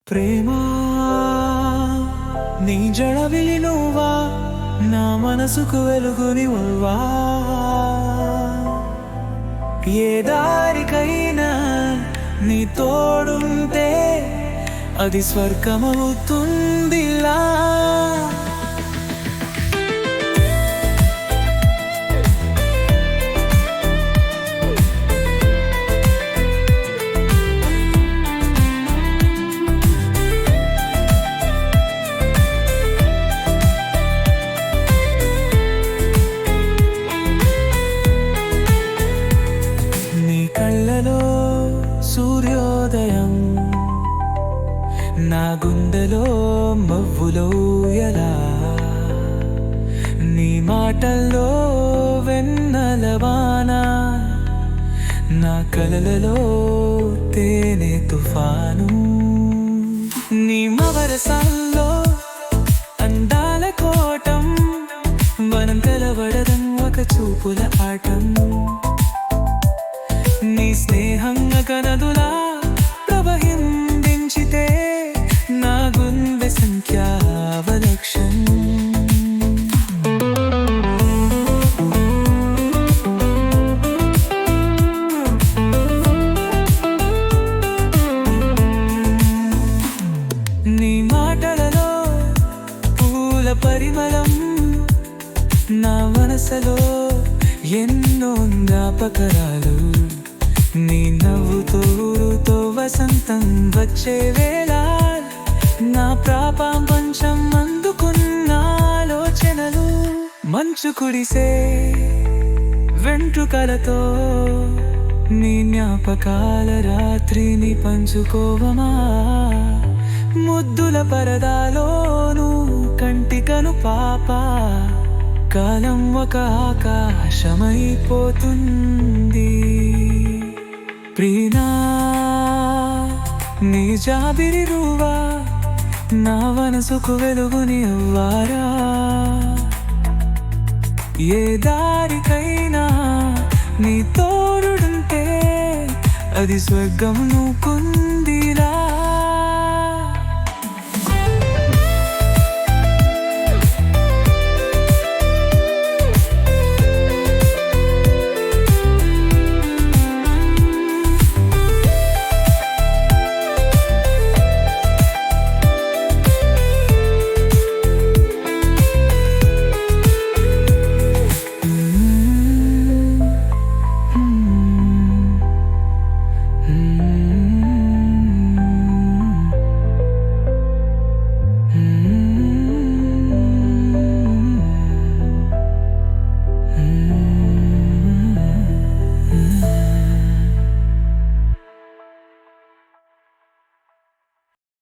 ప్రేమా నీ జడవిలి నువ్వా, నా మనసుకు వెలుగునివ్వా. ఏ దారికైనా నీ తోడుంటే అది స్వర్గమవుతుందిలా. కళ్ళలో సూర్యోదయం, నా గుండెలో మవ్వులో ఎలా, నీ మాటల్లో వెన్నెలవాన, నా కలలలో తేనె తుఫాను. నీ మవరసాల్లో అందాల కోటం, మనం కలవడడం ఒక చూపుల ఆటం. నీ స్నేహంగా కనదులా ప్రవహించితే నా గుండె సంఖ్యావలక్షం. నీ మాటలలో పూల పరిమళం, నా మనసులో ఎన్నో జ్ఞాపకాలు. నీ నవ్వుతూరుతో వసంతం వచ్చే వేళ, నా ప్రపంచం అందుకున్న ఆలోచనలు. మంచు కురిసే వెంట్రుకలతో నీ జ్ఞాపకాల రాత్రిని పంచుకోవమా. ముద్దుల పరదాలోను కంటికను పాప, కాలం ఒక ఆకాశమైపోతుంది. ప్రియా నీ జాబిరి నువ్వా, నా మనసుకు వెలుగుని అవ్వారా. ఏ దారికైనా నీ తోడుంటే అది స్వర్గం నువ్వుకుంది.